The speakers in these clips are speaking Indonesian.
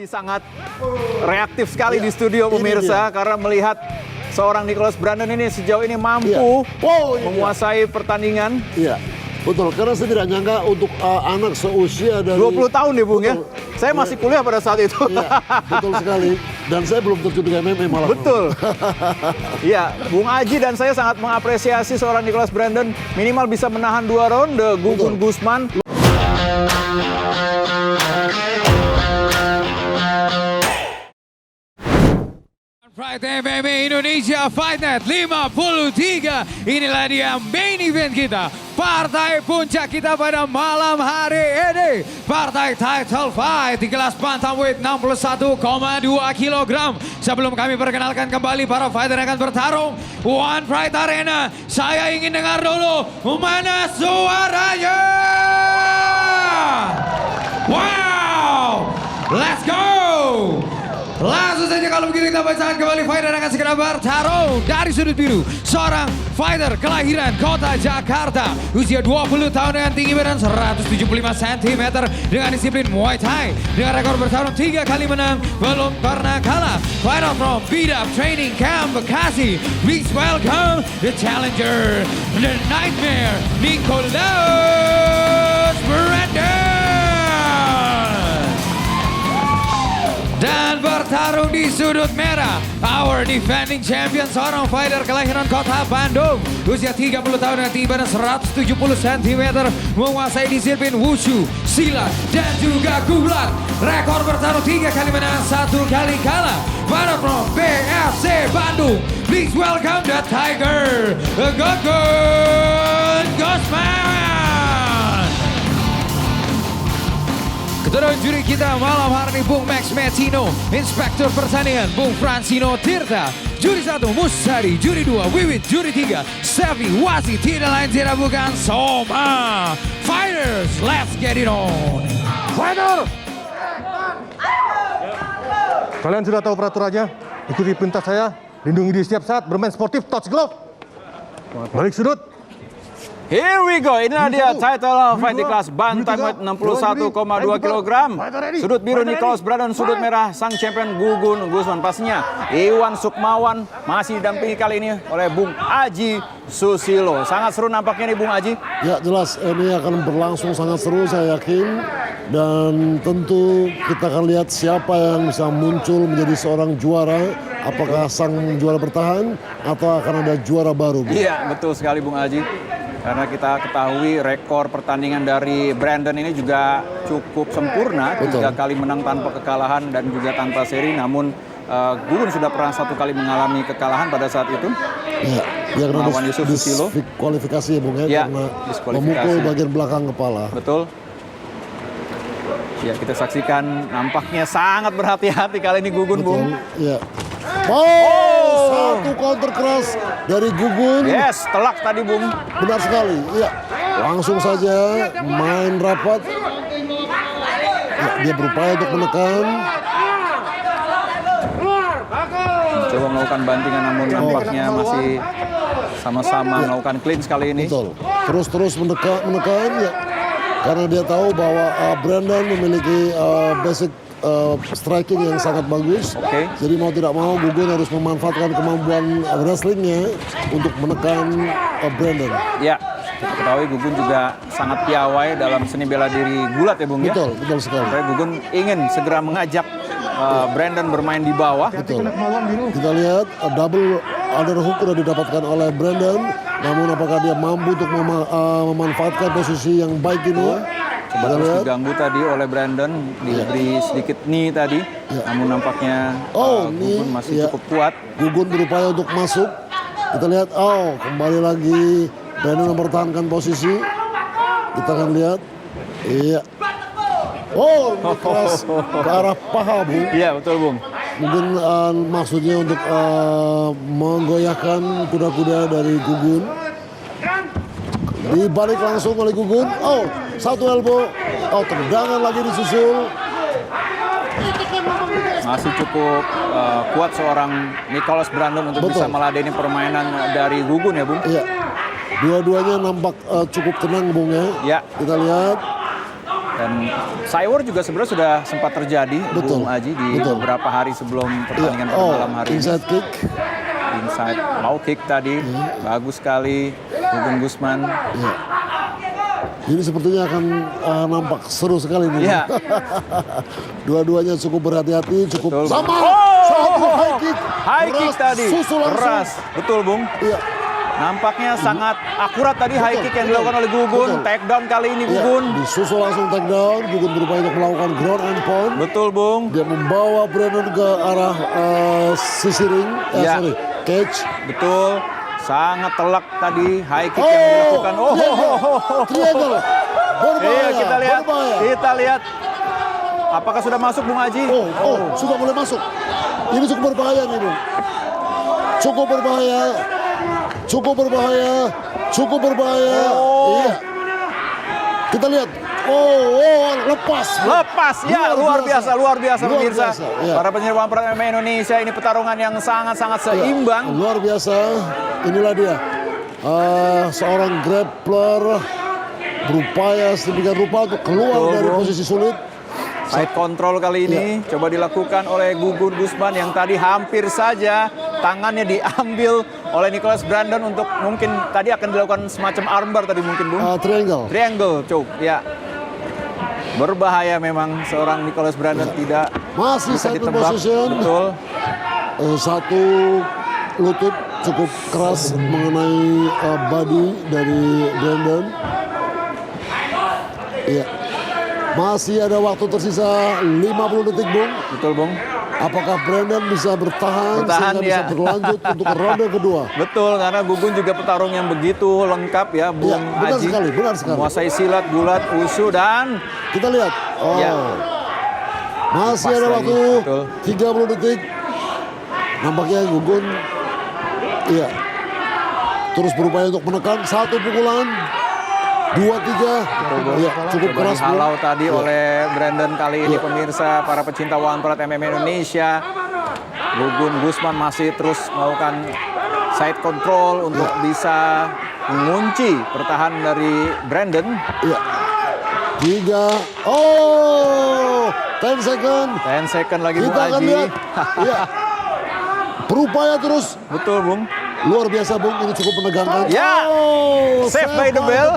Sangat reaktif sekali di studio pemirsa karena melihat seorang Nicholas Brandon ini sejauh ini mampu menguasai pertandingan. Iya, betul. Karena saya tidak nyangka untuk anak seusia dari 20 tahun ya Bung ya. Saya masih kuliah pada saat itu. Iya, betul sekali. Dan saya belum terjun ke MMA malah. Betul. Iya, Bung Aji dan saya sangat mengapresiasi seorang Nicholas Brandon minimal bisa menahan 2 ronde Gugun Gusman. Fight MMA Indonesia Fight Night 53. Inilah dia main event kita. Partai puncak kita pada malam hari ini. Partai title fight di kelas bantamweight 61,2 kg. Sebelum kami perkenalkan kembali para fighter yang akan bertarung. One Pride Arena. Saya ingin dengar dulu. Mana suaranya? Wow! Let's go! Langsung saja kalau begitu kita bacakan kembali fighter yang akan segera bertarung. Dari sudut biru, seorang fighter kelahiran kota Jakarta. Usia 20 tahun dengan tinggi badan 175 cm dengan disiplin Muay Thai. Dengan rekor bertarung 3 kali menang, belum pernah kalah. Fighter from Beat Up Training Camp Bekasi. Please welcome the challenger, the Nightmare, Nicholas Brandon. Dan bertarung di sudut merah, our defending champion, seorang fighter kelahiran kota Bandung. Usia 30 tahun dan tinggi badan 170 cm, menguasai disiplin wushu, silat, dan juga gulat. Rekor bertarung 3 kali menang, 1 kali kalah. Fighter from BFC Bandung, please welcome the Tiger, Gugun Gusman. Ketua juri kita malam hari ini Bung Max Metino, Inspektur Pertandingan Bung Francino Tirta, Juri 1 Musari, Juri 2 Wiwit, Juri 3 Sevi Wasi, tidak lain tidak bukan Soma. Fighters, let's get it on. Fighter! Kalian sudah tahu peraturannya, ikuti perintah saya, lindungi diri setiap saat, bermain sportif, touch glove. Balik sudut. Here we go, inilah dia title fight di kelas bantamweight 61,2 kg. Sudut biru Nicholas Brandon, sudut merah sang champion Gugun Gusman. Pastinya Iwan Sukmawan masih didampingi kali ini oleh Bung Aji Susilo. Sangat seru nampaknya nih Bung Aji. Ya jelas ini akan berlangsung sangat seru saya yakin. Dan tentu kita akan lihat siapa yang bisa muncul menjadi seorang juara. Apakah sang juara bertahan atau akan ada juara baru? Iya betul sekali Bung Aji. Karena kita ketahui rekor pertandingan dari Brandon ini juga cukup sempurna. 3 kali menang tanpa kekalahan dan juga tanpa seri. Namun Gugun sudah pernah 1 kali mengalami kekalahan pada saat itu. Ya, dia kena melawan Yusuf Susilo. Diskualifikasi ya Bung ya, karena memukul bagian belakang kepala. Betul. Ya kita saksikan nampaknya sangat berhati-hati kali ini Gugun Bung. Iya. Satu counter keras dari Gugun. Yes, telak tadi Bung. Benar sekali, iya. Langsung saja main rapat. Ya, dia berupaya untuk menekan. Coba melakukan bantingan namun nampaknya masih sama-sama melakukan clinch kali ini. Betul, terus menekan ya. Karena dia tahu bahwa Brandon memiliki basic striking yang sangat bagus. Jadi mau tidak mau Gugun harus memanfaatkan kemampuan wrestlingnya untuk menekan Brandon. Ya, kita ketahui Gugun juga sangat piawai dalam seni bela diri gulat ya Bung ya. Betul sekali. Karena Gugun ingin segera mengajak Brandon bermain di bawah. Betul. Kita lihat double underhook sudah didapatkan oleh Brandon. Namun apakah dia mampu untuk memanfaatkan posisi yang baik ini? Coba terus diganggu tadi oleh Brandon, diberi sedikit knee tadi. Namun nampaknya Gugun masih cukup kuat. Gugun berupaya untuk masuk. Kita lihat, kembali lagi Brandon mempertahankan posisi. Kita akan lihat. Iya. Keras ke arah paha Bung. Iya betul Bung. Mungkin maksudnya untuk menggoyahkan kuda-kuda dari Gugun. Dibalik langsung oleh Gugun. Satu elbow. Tendangan lagi disusul. Masih cukup kuat seorang Nicholas Brandon untuk bisa meladeni permainan dari Gugun ya Bung. Iya. Dua-duanya nampak cukup tenang Bung ya. Kita lihat. Dan Cywar juga sebenarnya sudah sempat terjadi, Betul. Bung Aji, di Betul. beberapa hari sebelum pertandingan pada Oh, malam hari ini. inside kick. Inside low kick tadi, bagus sekali Gugun Gusman. Ya. Ini sepertinya akan nampak seru sekali nih. Iya. Dua-duanya cukup berhati-hati, cukup Betul. sama. Oh! Satu high kick. High kick Keras, tadi, susul langsung. keras. Betul, Bung. Iya. Nampaknya sangat akurat tadi high kick yang betul, dilakukan oleh Gugun. betul. Take down kali ini Iya, Gugun. disusul langsung take down. Gugun berupaya untuk melakukan ground and pound. Betul, Bung. Dia membawa Brandon ke arah sisi ring. Iya. Sorry, cage. Betul. Sangat telak tadi high kick yang dilakukan. Triangle. Berbahaya, Iya, kita lihat. berbahaya. Kita lihat. Apakah sudah masuk Bung Aji? Sudah mulai masuk. Ini cukup berbahaya nih, Bung. Cukup berbahaya. Cukup berbahaya. Cukup berbahaya. Oh. Iya. Kita lihat. Lepas. Lepas, ya luar biasa Luar pemirsa. biasa, iya. Para penyerang MMA Indonesia, ini pertarungan yang sangat-sangat seimbang. Luar biasa. Inilah dia. Seorang grappler berupaya sedemikian rupa untuk keluar Betul, dari Bung. posisi sulit. Side control kali ini coba dilakukan oleh Gugun Gusman yang tadi hampir saja tangannya diambil oleh Nicholas Brandon untuk mungkin tadi akan dilakukan semacam armbar tadi mungkin Bung. Triangle. Triangle, cuk, ya. Berbahaya memang seorang Nicholas Brandon tidak Masih bisa satu ditebak. position. Betul. Satu lutut cukup keras mengenai body dari Brandon. Iya. Masih ada waktu tersisa 50 detik, Bung. Betul, Bung. Apakah Brandon bisa bertahan sehingga bisa ya. berlanjut untuk ronde kedua? Betul, karena Gugun juga petarung yang begitu lengkap ya, Bung Iya, benar Aji. sekali, benar sekali. Menguasai silat, gulat, wushu, dan Kita lihat. Ya. Masih Pas ada lagi, waktu betul. 30 detik. Nampaknya Gugun terus berupaya untuk menekan satu pukulan. 2-3. Iya, cukup coba keras. Bung. dihalau tadi Iya. oleh Brandon kali ini pemirsa, para pecinta One Berat MMA Indonesia. Gugun Gusman masih terus melakukan side control untuk bisa mengunci pertahanan dari Brandon. Iya. 10 second. 10 second lagi Bung Kita akan Aji. lihat. Iya. Berupaya terus. Betul, Bung. Luar biasa, Bung. Ini cukup menegangkan. Ya. Save by the bell.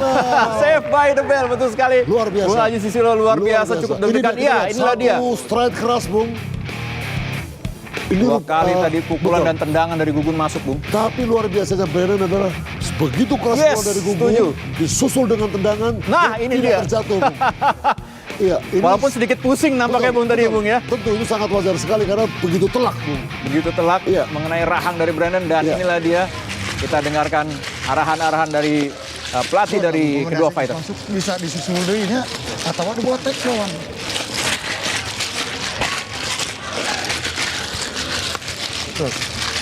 Save by the bell, betul sekali. Luar biasa. Bung Aji Sisilo luar biasa, cukup deg-degan. Iya, inilah dia. Satu strike keras, Bung. Ini Dua kali tadi pukulan betul. dan tendangan dari Gugun masuk, Bung. Tapi luar biasanya Brandon adalah begitu keras Yes, pukulan dari Gugun, setuju. disusul dengan tendangan. Nah, dan ini tidak dia. terjatuh, Bung. Iya, ini Walaupun sedikit pusing nampaknya Bung tadi, Bung ya. Tentu itu sangat wajar sekali karena begitu telak, Bung. Begitu telak Iya. mengenai rahang dari Brandon dan Iya. inilah dia. Kita dengarkan arahan-arahan dari pelatih dari kedua fighter. Masuk bisa disusul deui nya atawa dibuat takedown. Tuh,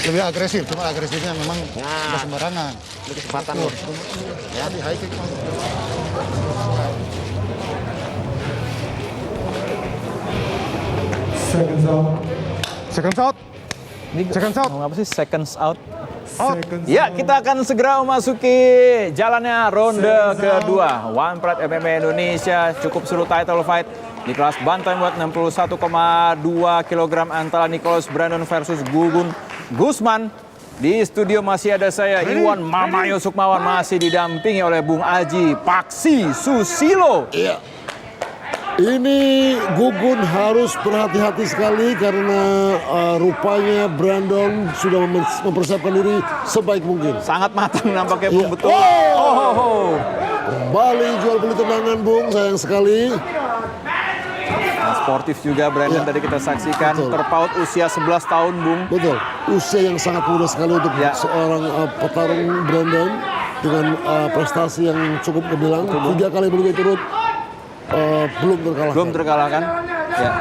lebih agresif, cuma agresifnya memang tidak sembarangan. Lebih kecepatan loh. Ya, di high kick masuk. Seconds out. Seconds out. Apa sih seconds out? Ya, kita akan segera memasuki jalannya ronde kedua. One Pride MMA Indonesia cukup seru title fight di kelas bantamweight 61,2 kg antara Nicholas Brandon versus Gugun Gusman. Di studio masih ada saya Iwan Mamayo Sukmawan, masih didampingi oleh Bung Aji Paksi Susilo. Iya. Ini Gugun harus berhati-hati sekali karena rupanya Brandon sudah mempersiapkan diri sebaik mungkin. Sangat matang nampaknya Bung, Iya. betul. Kembali jual beli tendangan, Bung, sayang sekali. Dan sportif juga Brandon Iya. tadi kita saksikan. Betul. Terpaut usia 11 tahun, Bung. Betul, usia yang sangat muda sekali untuk Ya. seorang petarung Brandon dengan prestasi yang cukup gemilang. 3 kali berturut-turut belum terkalahkan. Belum terkalahkan. Ya.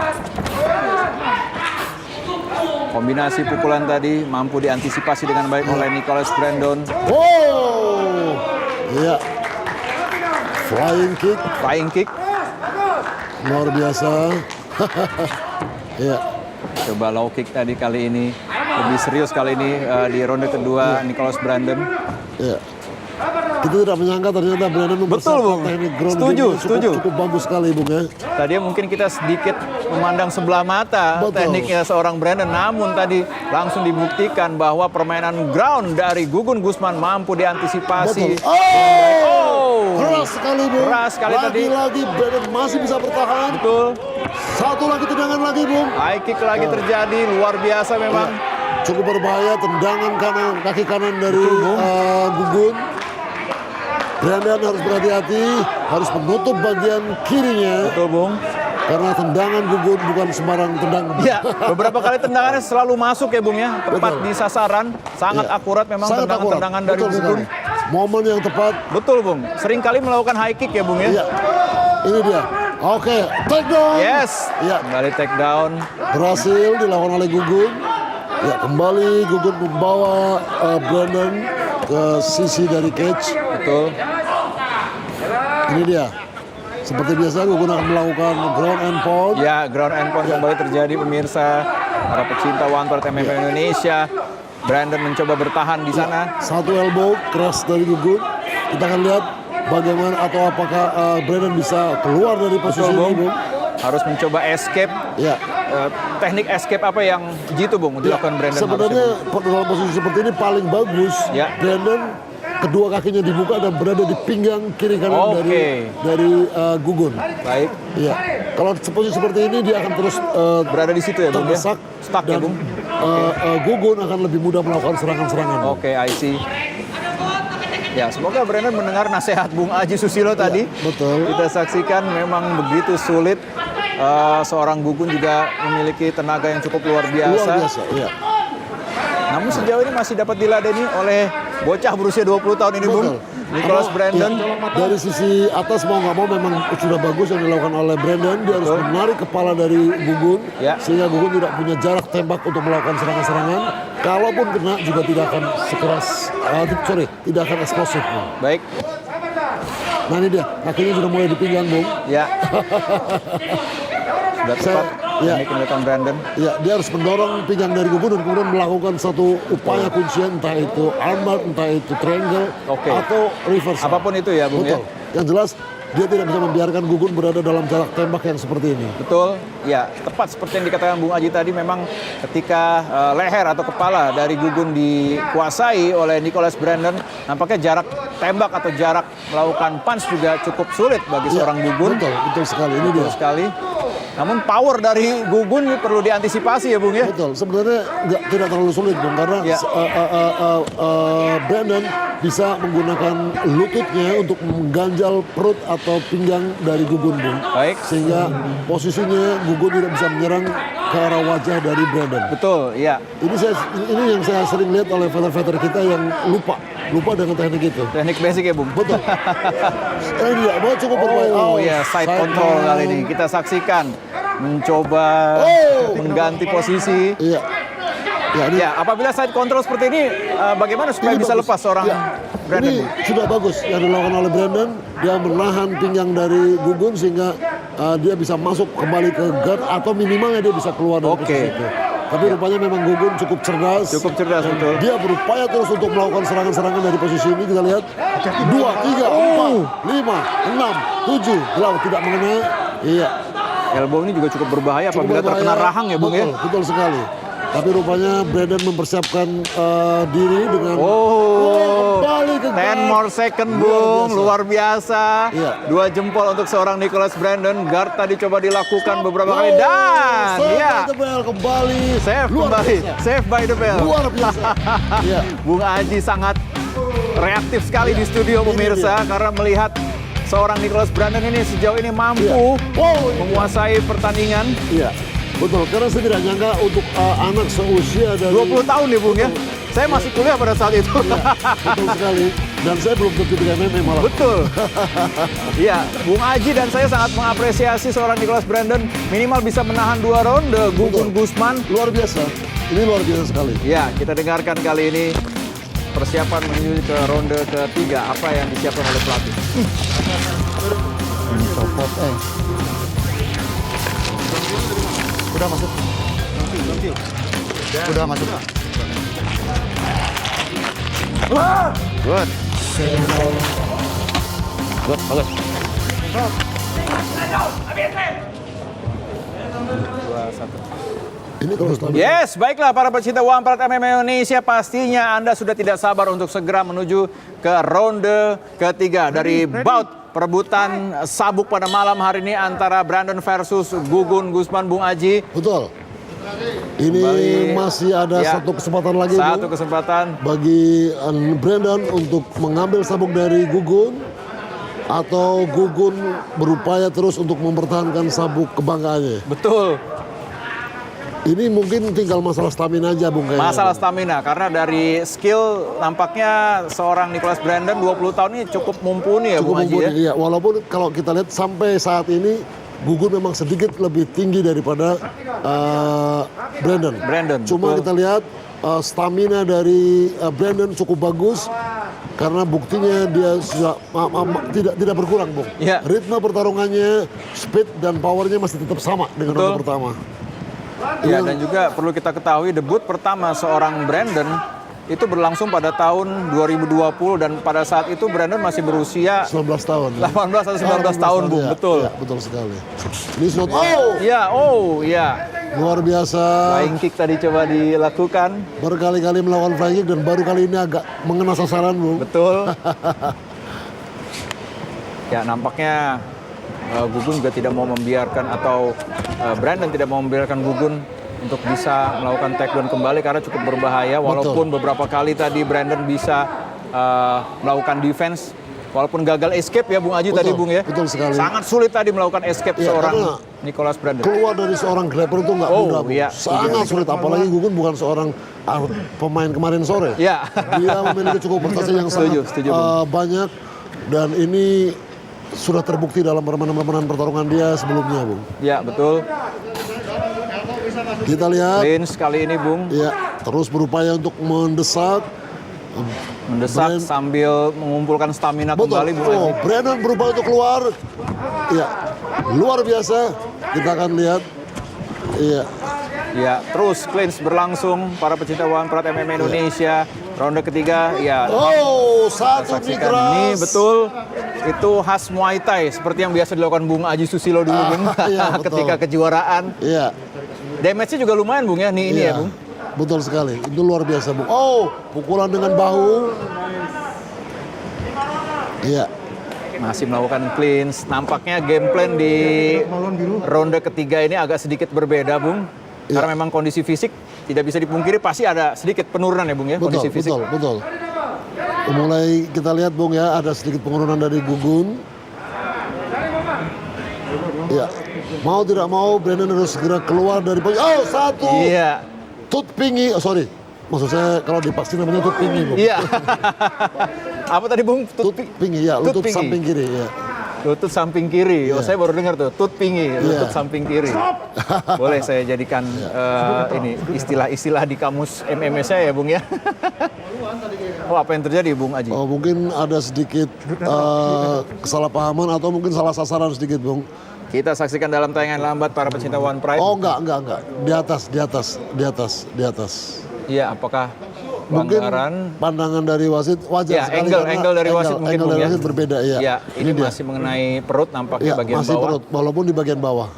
Kombinasi pukulan tadi mampu diantisipasi dengan baik oleh Nicholas Brandon. Oh, iya. Flying kick, Flying kick. luar biasa. Iya. Coba low kick tadi kali ini. Lebih serius kali ini di ronde kedua Nicholas Brandon. Iya. Kita tidak menyangka ternyata Brandon Bung. mempersiapkan teknik ground Setuju, game setuju. cukup bagus sekali, Bung ya. Tadi mungkin kita sedikit memandang sebelah mata Betul. tekniknya seorang Brandon. Namun tadi langsung dibuktikan bahwa permainan ground dari Gugun Gusman mampu diantisipasi. Betul. Oh! Oh! Keras sekali, Bung. Keras sekali tadi. Lagi-lagi Brandon masih bisa bertahan. Betul. Satu lagi tendangan lagi, Bung. High kick lagi terjadi, luar biasa memang. Cukup berbahaya, tendangan kanan, kaki kanan dari Gugun. Brandon harus berhati-hati, harus menutup bagian kirinya. Betul, Bung. Karena tendangan Gugun bukan sembarang tendangan. Ya, beberapa kali tendangannya selalu masuk ya, Bung ya. Tepat Betul. di sasaran, sangat Ya. akurat memang Sangat tendangan-tendangan akurat. dari Betul Gugun. sekali. Momen yang tepat. Betul, Bung. Sering kali melakukan high kick ya, Bung ya. Iya. Ini dia. Oke, take down. Yes. Ya, Kembali take down. berhasil dilakukan oleh Gugun. Ya, kembali Gugun membawa Brandon ke sisi dari cage. Betul. Ini dia. Seperti biasa Gugun akan melakukan ground and pound. Ya, ground and pound kembali terjadi pemirsa. Para pecinta One Third MMA Indonesia. Brandon mencoba bertahan di sana. Satu elbow keras dari Gugun. Kita akan lihat bagaimana atau apakah Brandon bisa keluar dari posisi Betul, ini, Bung. Bung. Harus mencoba escape. Ya. Teknik escape apa yang jitu, Bung, dilakukan Brandon Sebenarnya harusnya, dalam posisi seperti ini paling bagus. Ya. Brandon kedua kakinya dibuka dan berada di pinggang kiri kanan Oke. dari Gugun. Bung? Baik. Iya. Kalau posisi seperti ini dia akan terus Berada di situ ya, Bung ya. terdesak Stuck ya, dan Bung. Gugun akan lebih mudah melakukan serangan-serangan. Oke, I see. Ya, semoga Brandon mendengar nasihat Bung Aji Susilo tadi. betul. Kita saksikan memang begitu sulit. Seorang Gugun juga memiliki tenaga yang cukup luar Luar biasa. biasa, iya. Namun sejauh ini masih dapat diladeni oleh bocah berusia 20 tahun ini, Bung. Betul. Nicholas Karena, Brandon. ya, dari sisi atas mau nggak mau memang sudah bagus yang dilakukan oleh Brandon. Dia harus menarik kepala dari Gugun Ya. sehingga Gugun tidak punya jarak tembak untuk melakukan serangan-serangan. Kalaupun kena juga tidak akan sekeras, tidak akan eksplosif. Bung. Baik. Nah ini dia, kakinya sudah mulai dipinggang, Bung. Ya. Sudah tepat ya. teknik yang dilakukan Brandon. Ya, dia harus mendorong pinggang dari Gugun dan kemudian melakukan satu upaya kuncian, entah itu armbar, entah itu triangle, Oke. atau reverse. Apapun itu ya, Bung ya. Betul. Yang jelas dia tidak bisa membiarkan Gugun berada dalam jarak tembak yang seperti ini. Betul, ya tepat seperti yang dikatakan Bung Aji tadi, memang ketika leher atau kepala dari Gugun dikuasai oleh Nicholas Brandon, nampaknya jarak tembak atau jarak melakukan punch juga cukup sulit bagi Ya, seorang Gugun. betul sekali. Ini dia. Betul sekali. Namun power dari Gugun perlu diantisipasi ya, Bung ya. Betul, sebenarnya tidak terlalu sulit, Bung, karena Ya. Brandon bisa menggunakan lututnya untuk mengganjal perut atau pinggang dari Gugun, Bung. Baik. Sehingga posisinya Gugun tidak bisa menyerang ke arah wajah dari Brandon. Betul, ya. Ini yang saya sering lihat oleh fighter-fighter kita yang lupa dengan teknik itu. Teknik basic ya, Bung. Betul. Ini dia, mau cukup berbahaya. Oh ya, side control kali ini kita saksikan mencoba mengganti posisi. Iya. Ya, ini Ya, apabila side control seperti ini, bagaimana supaya Ini bisa bagus. lepas seorang Ya, Brandon? Ini sudah bagus yang dilakukan oleh Brandon. Dia menahan pinggang dari Gugun sehingga dia bisa masuk kembali ke guard atau minimalnya dia bisa keluar dari Oke. posisi itu. Tapi rupanya memang Gugun cukup cerdas. Cukup cerdas, Dan betul. Dia berupaya terus untuk melakukan serangan-serangan dari posisi ini. Kita lihat 2, 3, 4, 5, 6, 7, 8 tidak mengenai. Iya. Elbow ini juga cukup berbahaya Cukup apabila berbahaya. terkena rahang ya, Bung ya. Betul sekali. Tapi rupanya Brandon mempersiapkan diri dengan kembali ke 10 guard. more second, Bung. Luar biasa. Iya. 2 jempol untuk seorang Nicholas Brandon. Guard tadi coba dilakukan beberapa kali dan Save ya, by the bell kembali. save Luar kembali. biasa. Save by the bell. Luar biasa. Iya. Bung Aji sangat reaktif sekali di studio Ini pemirsa karena melihat seorang Nicholas Brandon ini sejauh ini mampu menguasai pertandingan. Iya. Betul, karena saya tidak nyangka untuk anak seusia dari 20 tahun nih, Bung ya. Saya masih kuliah pada saat itu. betul sekali. Dan saya belum tentu di MMA malah. Betul. Iya, Bung Aji dan saya sangat mengapresiasi seorang Nicholas Brandon minimal bisa menahan 2 ronde Gugun Gusman. Luar biasa. Ini luar biasa sekali. Ya, kita dengarkan kali ini persiapan menuju ke ronde ketiga. Apa yang disiapkan oleh pelatih? Udah masuk. Udah masuk. Good. Bagus. Ini kalau stamina. Yes, baiklah para pecinta One Pride MMA Indonesia, pastinya Anda sudah tidak sabar untuk segera menuju ke ronde ketiga dari bout perebutan sabuk pada malam hari ini antara Brandon versus Gugun Gusman, Bung Aji. Betul. Ini Kembali. masih ada Ya. satu kesempatan lagi, Satu Bung, kesempatan. bagi Brandon untuk mengambil sabuk dari Gugun, atau Gugun berupaya terus untuk mempertahankan sabuk kebanggaannya. Betul. Ini mungkin tinggal masalah stamina aja, Bung. kayaknya, Masalah Bung. stamina, karena dari skill nampaknya seorang Nicholas Brandon 20 tahun ini cukup mumpuni ya, Cukup Bung Aji mumpuni, ya. iya. Walaupun kalau kita lihat sampai saat ini Gugun memang sedikit lebih tinggi daripada Brandon. Cuma betul. kita lihat stamina dari Brandon cukup bagus karena buktinya dia sudah tidak berkurang, Bung. Iya. Ritme pertarungannya, speed dan powernya masih tetap sama dengan Betul. ronde pertama. Ya, dan juga perlu kita ketahui debut pertama seorang Brandon itu berlangsung pada tahun 2020 dan pada saat itu Brandon masih berusia 19 tahun. 18 atau 19 tahun, Bung. ya. Betul. Ya, betul sekali. Ini sudah Ya, luar biasa. flying kick tadi coba dilakukan. Berkali-kali melakukan flying kick dan baru kali ini agak mengena sasaran, Bung. Betul. Ya, nampaknya Gugun juga tidak mau membiarkan atau Brandon tidak mau membiarkan Gugun untuk bisa melakukan takedown kembali karena cukup berbahaya. Walaupun beberapa kali tadi Brandon bisa melakukan defense, walaupun gagal escape ya Bung Aji Betul, tadi Bung ya. betul sekali. Sangat sulit tadi melakukan escape Iya, seorang karena Nicholas Brandon. Keluar dari seorang grappler itu nggak mudah, Bung. iya. Sangat sulit. Apalagi Gugun bukan seorang pemain kemarin sore. Ya. Dia memiliki cukup prestasi yang sangat Setuju, Bung. banyak dan ini sudah terbukti dalam permainan pertarungan dia sebelumnya, Bung. Ya, betul. Kita lihat, Lins kali ini Bung ya, terus berupaya untuk mendesak. mendesak sambil mengumpulkan stamina kembali Bung Aji. Brandon berupaya untuk keluar. Ya, luar biasa. Kita akan lihat. Iya. Ya, terus clinch berlangsung para pecinta One Pride MMA Indonesia. Ronde ketiga, ya. Oh, satu Saksikan keras. ini betul itu khas Muay Thai seperti yang biasa dilakukan Bung Aji Susilo dulu Bung iya, betul. ketika kejuaraan. Iya. Damage-nya juga lumayan Bung ya, ini Iya, ya Bung. betul sekali. Itu luar biasa, Bung. Oh, pukulan dengan bahu. Iya. Masih melakukan clinch. Nampaknya game plan di ronde ketiga ini agak sedikit berbeda Bung. Iya. Karena memang kondisi fisik tidak bisa dipungkiri pasti ada sedikit penurunan ya Bung ya, Betul, kondisi fisik. betul. Mulai kita lihat, Bung, ya, ada sedikit penurunan dari Gugun. Ya, mau tidak mau Brandon harus segera keluar dari posisi. Oh, satu. Iya. Tut pingi. Oh, sorry. Maksud saya kalau dipasti namanya tut pingi, Bung. Iya. Apa tadi Bung? Tut pingi, ya, lutut pingi. samping kiri, ya. Lutut samping kiri. Oh, Iya. saya baru dengar tuh, tut pingi, lutut Iya. samping kiri. Boleh saya jadikan ini istilah-istilah di kamus MMA saya ya, Bung ya. Oh, apa yang terjadi, Bung Aji? Oh, mungkin ada sedikit kesalahpahaman atau mungkin salah sasaran sedikit, Bung. Kita saksikan dalam tayangan lambat para pecinta One Pride. Oh, enggak. Di atas. Iya, apakah Mungkin pelanggaran? pandangan dari wasit wajar Ya, sekali karena angle dari wasit mungkin angle Bung dari ya. wasit berbeda, ya. Ya, ini dia. masih mengenai perut nampaknya Ya, bagian masih bawah. perut, walaupun di bagian bawah.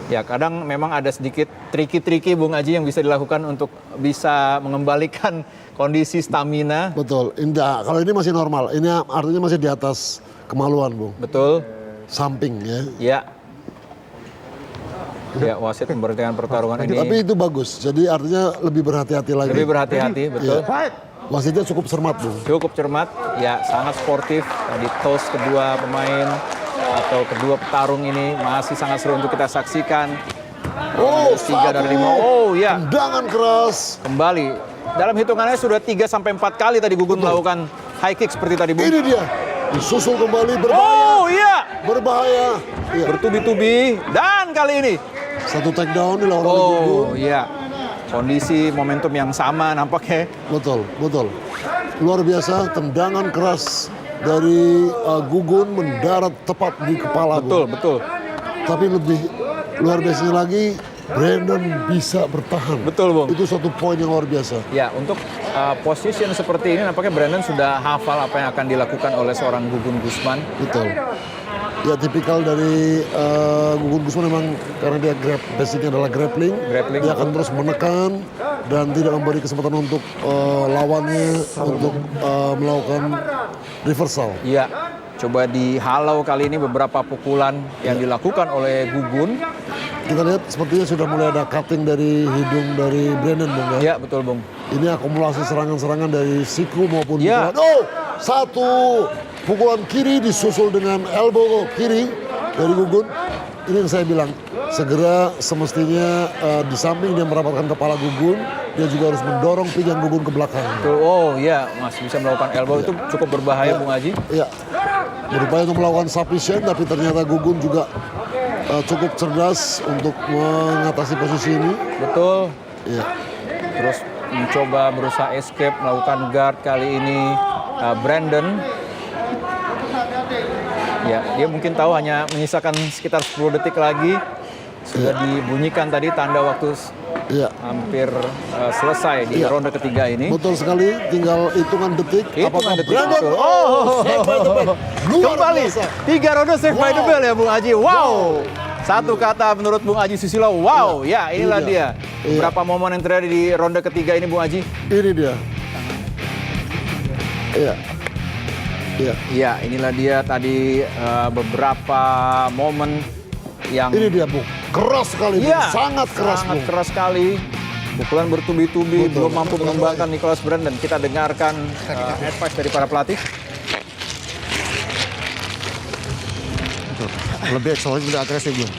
Ya, kadang memang ada sedikit triki-triki Bung Aji yang bisa dilakukan untuk bisa mengembalikan kondisi stamina. Betul. Indah. Kalau ini masih normal. Ini artinya masih di atas kemaluan, Bung. Betul. Samping, ya. Ya. Ya, wasit memberhentikan pertarungan ini. Tapi itu bagus. Jadi artinya lebih berhati-hati lagi. Lebih berhati-hati, betul. Iya. Wasitnya cukup cermat, Bung. Cukup cermat, ya sangat sportif. Di toss kedua pemain atau kedua petarung ini masih sangat seru untuk kita saksikan. Oh, 3 dari 5. Oh ya, tendangan keras. kembali. Dalam hitungannya sudah 3 sampai 4 kali tadi Gugun melakukan high kick seperti tadi Bung. Ini dia. Disusul kembali, berbahaya. Oh iya, Berbahaya. Iya. bertubi-tubi dan kali ini. Satu takedown dilawan oleh Gugun. Oh iya, kondisi momentum yang sama nampaknya. Betul. Luar biasa, tendangan keras dari Gugun mendarat tepat di kepala. Betul, Bung. betul. Tapi lebih luar biasanya lagi, Brandon bisa bertahan. Betul, Bung. Itu suatu poin yang luar biasa. Ya, untuk position seperti ini nampaknya Brandon sudah hafal apa yang akan dilakukan oleh seorang Gugun Guzman. Betul. Ya tipikal dari Gugun Guzman memang karena dia basicnya adalah grappling, dia akan terus menekan dan tidak memberi kesempatan untuk lawannya untuk melakukan reversal. Iya, coba dihalau kali ini beberapa pukulan yang dilakukan oleh Gugun. Kita lihat sepertinya sudah mulai ada cutting dari hidung dari Brandon, Bung. Iya, betul, Bung. Ini akumulasi serangan-serangan dari siku maupun Ya. pukulan. Oh, satu pukulan kiri disusul dengan elbow kiri dari Gugun. Ini yang saya bilang, segera semestinya di samping dia merapatkan kepala Gugun, dia juga harus mendorong pinggang Gugun ke belakang. Tuh, oh iya, masih bisa melakukan elbow itu cukup berbahaya, Bung Haji. Iya, berupaya untuk melakukan submission, tapi ternyata Gugun juga cukup cerdas untuk mengatasi posisi ini. Betul. Iya. Terus mencoba berusaha escape, melakukan guard kali ini Brandon. Ya, dia mungkin tahu hanya menyisakan sekitar 10 detik lagi. Sudah dibunyikan tadi tanda waktu Iya. hampir selesai di ronde ketiga ini. Betul sekali, tinggal hitungan detik. Hitungan detik, Brandon betul. save by the bell. Luar Kembali, biasa. 3 ronde save by the bell ya Bung Haji. Wow. Satu kata menurut Bung Haji Susilo, wow. Ya, inilah dia. Iya. Berapa momen yang terjadi di ronde ketiga ini Bung Haji? Ini dia. Iya. Iya. Ya, inilah dia tadi beberapa momen yang Ini dia, Bung. Keras sekali, Bung. Iya, Sangat keras, sangat Bung. keras sekali. Pukulan bertubi-tubi, Betul. belum mampu mengembangkan Nicholas Brandon. Kita dengarkan advice dari para pelatih. Lebih eksplosif, lebih agresif, Bung.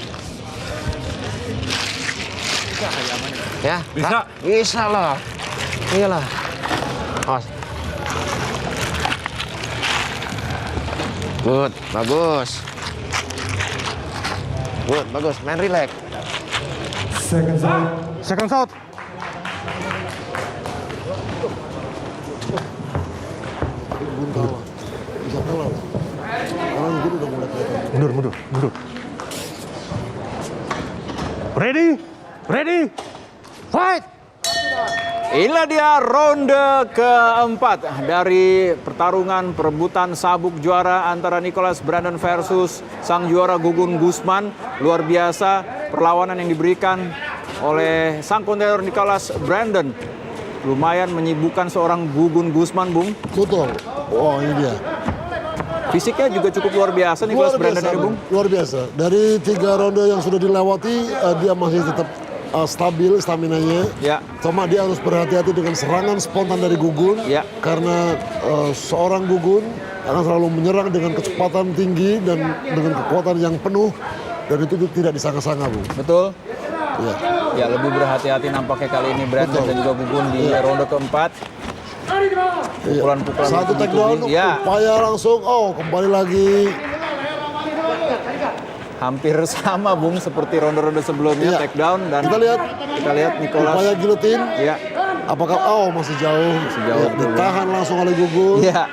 Ya, bisa. Bisa lah. Iyalah. Awas. Good, bagus. Good, bagus. Main relax. Second shot. Bisa kalah. Karena Gugun udah mulai kelihatan. Mundur. Ready, fight! Inilah dia ronde keempat dari pertarungan perebutan sabuk juara antara Nicholas Brandon versus sang juara Gugun Guzman. Luar biasa perlawanan yang diberikan oleh sang kontender Nicholas Brandon. Lumayan menyibukkan seorang Gugun Guzman, Bung. Betul. Oh, ini dia. Fisiknya juga cukup luar biasa Nicholas Brandon ini, Bung. Luar biasa. Dari 3 ronde yang sudah dilewati, dia masih tetap stabil staminanya. Ya. Cuma dia harus berhati-hati dengan serangan spontan dari Gugun. Ya. Karena seorang Gugun akan selalu menyerang dengan kecepatan tinggi dan dengan kekuatan yang penuh. Dan itu tidak disangka-sangka, Bu. Betul. Ya. Ya, lebih berhati-hati nampaknya kali ini Brandon Betul. dan juga Gugun di ronde keempat. Pukulan-pukulan Satu takedown, bertubi-tubi. Ya. upaya langsung. Oh, kembali lagi. Hampir sama Bung seperti ronde-ronde sebelumnya, Iya. takedown dan Kita lihat Nicholas. upaya giletin. Ya, Apakah masih jauh? jauh, Ya, ditahan langsung oleh Gugun. ya.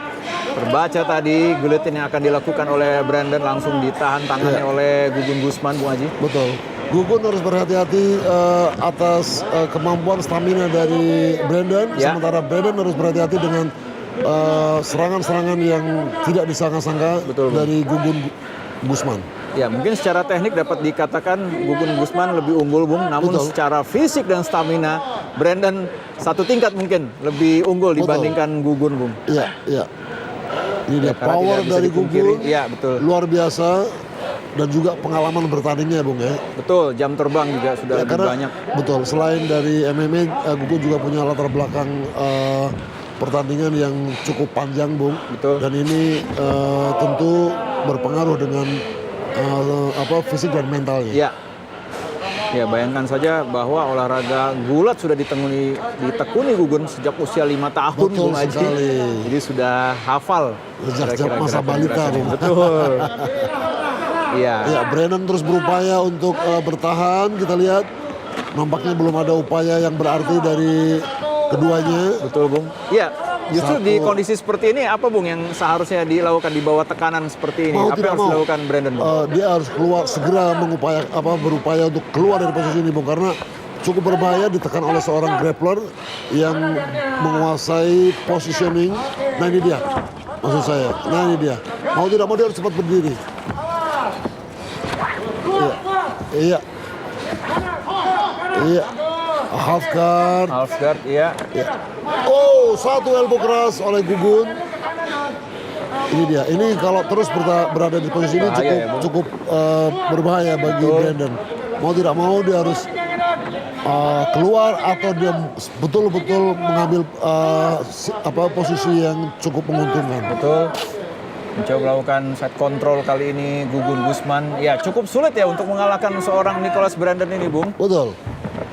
Terbaca tadi guillotine yang akan dilakukan oleh Brandon langsung ditahan tangannya Iya. oleh Gugun Guzman, Bung Haji. Betul. Gugun harus berhati-hati atas kemampuan stamina dari Brandon. Ya. Sementara Brandon harus berhati-hati dengan serangan-serangan yang tidak disangka-sangka Betul, Bung. dari Gugun Guzman. Ya, mungkin secara teknik dapat dikatakan Gugun Guzman lebih unggul, Bung. Namun Betul. secara fisik dan stamina, Brandon satu tingkat mungkin lebih unggul Betul. dibandingkan Gugun, Bung. Iya, iya. Ini dia karena power tidak bisa dari dipungkiri. Gugun. Iya, betul. Luar biasa. Dan juga pengalaman bertandingnya, Bung ya. Betul, jam terbang juga sudah Ya, lebih karena banyak. betul, selain dari MMA, Gugun juga punya latar belakang pertandingan yang cukup panjang, Bung. Betul. Dan ini tentu berpengaruh dengan fisik dan mentalnya. Ya. Ya, bayangkan saja bahwa olahraga gulat sudah ditekuni Gugun sejak usia 5 tahun, Betul Bung Haji. sekali. Jadi sudah hafal. Sejak kira-kira masa balita, gerakan-gerakan. Bung. Betul. Iya. Ya, Brandon terus berupaya untuk bertahan. Kita lihat nampaknya belum ada upaya yang berarti dari keduanya. Betul, Bung. Iya, justru di Satu. kondisi seperti ini apa Bung yang seharusnya dilakukan di bawah tekanan seperti ini? Mau Apa tidak yang harus mau, dilakukan Brandon Bung? dia harus keluar segera berupaya untuk keluar dari posisi ini Bung, karena cukup berbahaya ditekan oleh seorang grappler yang menguasai positioning. Nah ini dia, maksud saya. Nah ini dia. Mau tidak mau dia harus cepat berdiri. Iya. Iya. Half guard. Half guard, iya. Oh, satu elbow keras oleh Gugun. Ini dia. Ini kalau terus berada di posisi ini Bahaya ya, Bung. cukup berbahaya bagi Brandon. Mau tidak mau dia harus keluar atau dia betul-betul mengambil posisi yang cukup menguntungkan. Betul. Mencoba melakukan set control kali ini Gugun Gusman. Ya cukup sulit ya untuk mengalahkan seorang Nicholas Brandon ini Bung. Betul.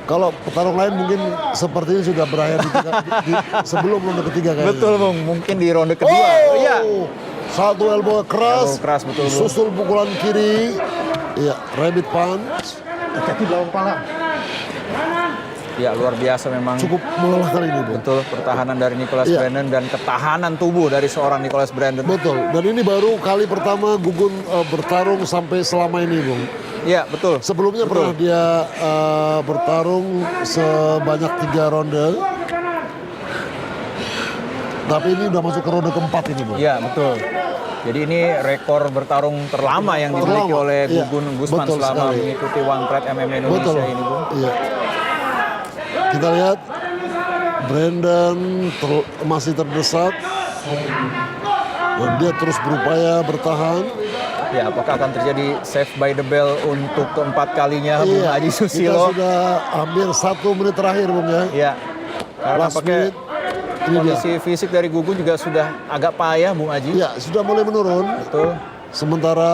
Kalau petarung lain mungkin seperti ini sudah berakhir sebelum ronde ketiga kayaknya. Betul Bung, mungkin di ronde kedua. Oh, Iya. Satu elbow keras. Elbow keras, betul, Bung. Susul pukulan kiri. Iya, rabbit punch. Kaki belakang kepala. Ya luar biasa memang. Cukup melelahkan ini, Bung. Betul, pertahanan dari Nicholas Iya. Brandon dan ketahanan tubuh dari seorang Nicholas Brandon. Betul. Dan ini baru kali pertama Gugun bertarung sampai selama ini, Bung. Iya, betul. Sebelumnya pernah dia bertarung sebanyak 3 ronde. Tapi ini udah masuk ke ronde keempat ini, Bung. Iya, betul. Jadi ini rekor bertarung terlama yang dimiliki Terlama, oleh iya. Gugun Gusman Betul selama sekali. mengikuti One Pride MMA Indonesia Betul. ini, Bung. Iya. Kita lihat Brandon masih terdesak. Dan dia terus berupaya bertahan. Ya, apakah akan terjadi save by the bell untuk keempat kalinya Bung Aji Kita Susilo? sudah hampir 1 menit terakhir, Bung ya. Iya. Karena Last tampaknya minute. Ini dia. kondisi fisik dari Gugun juga sudah agak payah, Bung Aji. Ya, sudah mulai menurun. Betul. Sementara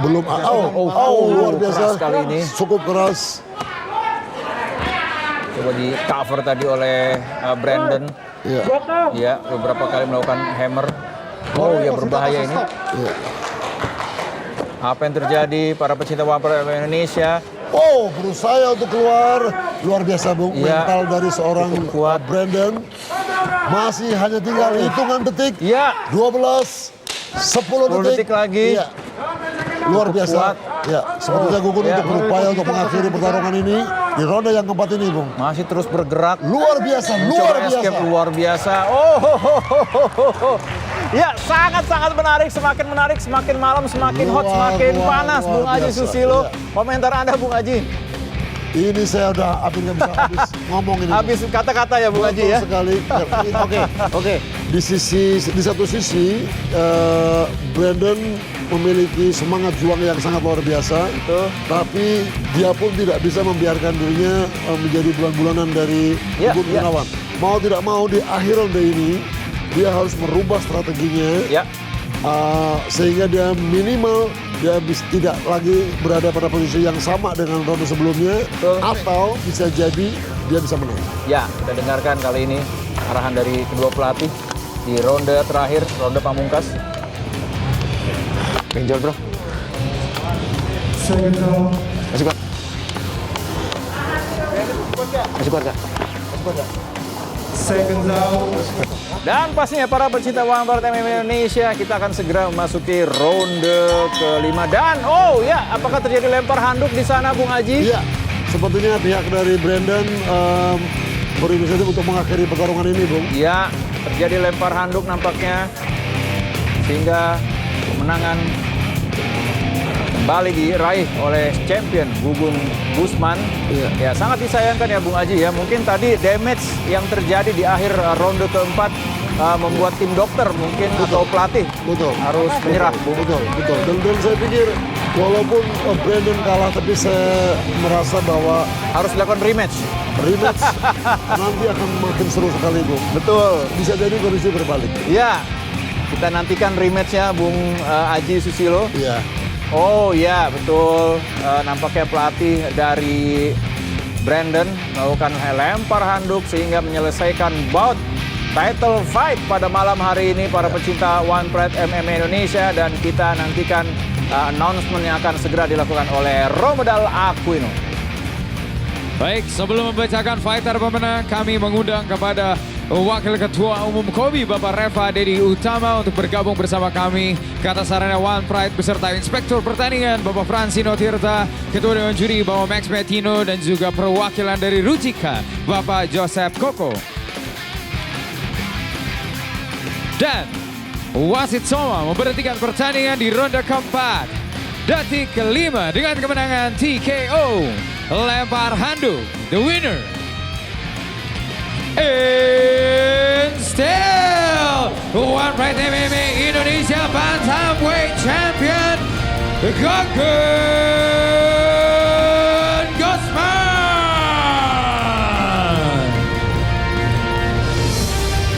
belum luar biasa keras kali ini. cukup keras. Coba di cover tadi oleh Brandon. Iya. Ya, beberapa kali melakukan hammer. Oh, ya berbahaya ini. Iya. Apa yang terjadi para pecinta One Pride MMA Indonesia? Oh, berusaha untuk keluar. Luar biasa, Bung. Iya. Mental dari seorang Cukup kuat. Brandon. Masih hanya tinggal hitungan detik. Ya, 12, 10 10 detik lagi. Iya. Luar Cukup biasa. kuat. Ya, sepertinya Gugun Ya. untuk berupaya untuk mengakhiri pertarungan ini di ronde yang keempat ini, Bung. masih terus bergerak. Luar biasa, luar Coba biasa. escape luar biasa. Oh, ho, ho, ho, ho, ho. Ya, sangat-sangat menarik. Semakin malam, semakin hot, semakin panas. Bung Aji biasa. Susilo, Iya. Komentar Anda, Bung Aji. Ini saya udah hampir nggak bisa habis ngomong ini. Habis kata-kata ya, Bung Aji Betul ya. sekali. Oke. Di satu sisi Brandon memiliki semangat juang yang sangat luar biasa. Betul. Tapi dia pun tidak bisa membiarkan dirinya menjadi bulan-bulanan dari Ya, Gugun ya. Gunawan. Mau tidak mau di akhir ronde ini dia harus merubah strateginya. Ya, Sehingga dia minimal dia tidak lagi berada pada posisi yang sama dengan ronde sebelumnya. Betul. Atau bisa jadi dia bisa menang. ya, kita dengarkan kali ini arahan dari kedua pelatih di ronde terakhir, ronde pamungkas. Benjol bro. Masih kuat. Masih kuat kak. Dan pastinya para pecinta One Pride MMA Indonesia, kita akan segera memasuki ronde kelima. Dan oh ya, apakah terjadi lempar handuk di sana, Bung Aji? Iya, sepertinya pihak dari Brandon berinisiatif untuk mengakhiri pertarungan ini, Bung. Ya, terjadi lempar handuk nampaknya, sehingga kemenangan kembali diraih oleh champion Gugun Gusman. Iya. Ya, sangat disayangkan ya Bung Aji ya. Mungkin tadi damage yang terjadi di akhir ronde keempat membuat tim dokter mungkin atau pelatih Betul. harus menyerah, Bung. Betul. Dan saya pikir walaupun Brandon kalah, tapi saya merasa bahwa Harus dilakukan rematch. rematch nanti akan makin seru sekali, Bung. Betul. Bisa jadi kondisi berbalik. Ya, kita nantikan rematchnya Bung Aji Susilo. Iya. Oh ya, betul. Nampaknya pelatih dari Brandon melakukan lempar handuk sehingga menyelesaikan bout title fight pada malam hari ini para pecinta One Pride MMA Indonesia, dan kita nantikan announcement yang akan segera dilakukan oleh Romedal Aquino. Baik, sebelum membacakan fighter pemenang, kami mengundang kepada Wakil Ketua Umum KOBI Bapak Reva Dedi Utama untuk bergabung bersama kami ke atas arena One Pride beserta Inspektur Pertandingan Bapak Fransino Tirta, Ketua Dewan Juri Bapak Max Metino, dan juga perwakilan dari Rucika Bapak Joseph Koko. Dan wasit Soma memberhentikan pertandingan di ronde keempat. Detik kelima dengan kemenangan TKO. Lempar handuk, the winner. And still, One Pride MMA Indonesia Bantamweight Champion, Gugun Gusman.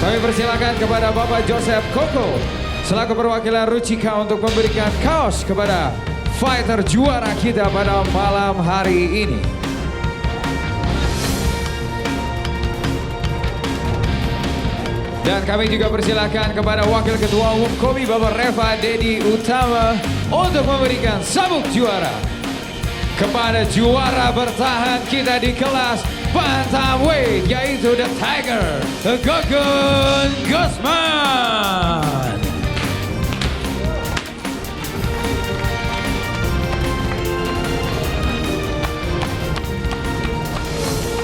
Kami persilakan kepada Bapak Joseph Koko selaku perwakilan Rucika untuk memberikan kaos kepada fighter juara kita pada malam hari ini. Dan kami juga persilakan kepada Wakil Ketua Umum KOBI Bapak Reva Dedi Utama untuk memberikan sabuk juara kepada juara bertahan kita di kelas Bantamweight, yaitu The Tiger, Gugun Gusman.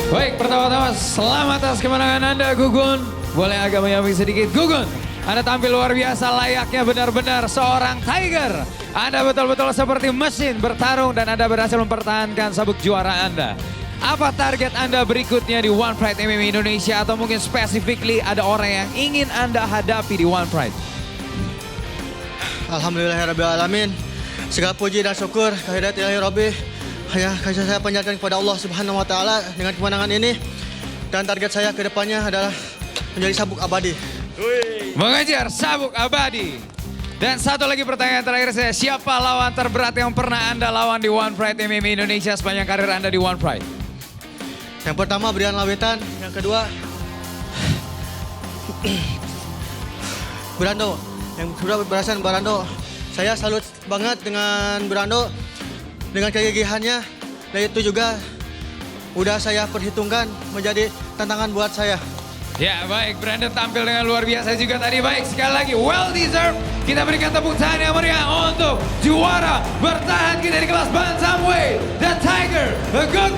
Baik, pertama-tama selamat atas kemenangan Anda, Gugun. Boleh agak menyamping sedikit. Gugun, Anda tampil luar biasa, layaknya benar-benar seorang Tiger. Anda betul-betul seperti mesin bertarung dan Anda berhasil mempertahankan sabuk juara Anda. Apa target Anda berikutnya di One Pride MMA Indonesia, atau mungkin specifically ada orang yang ingin Anda hadapi di One Pride? Alhamdulillahirrahmanirrahim. Segala puji dan syukur kehadirat Ilahi Rabbi hanya kasih saya panjatkan kepada Allah Subhanahu wa taala dengan kemenangan ini, dan target saya ke depannya adalah menjadi sabuk abadi. Mengejar sabuk abadi. Dan satu lagi pertanyaan terakhir saya, siapa lawan terberat yang pernah Anda lawan di One Pride MMA Indonesia sepanjang karir Anda di One Pride? Yang pertama Brian Lawetan, yang kedua Brando, yang sudah berhasil Brando. Saya salut banget dengan Brando, dengan kegigihannya, dan itu juga udah saya perhitungkan menjadi tantangan buat saya. Ya baik, Brandon tampil dengan luar biasa juga tadi. Baik, sekali lagi well deserved. Kita berikan tepuk tangan yang meriah untuk juara bertahan kita di kelas Bantamweight, The Tiger, Gugun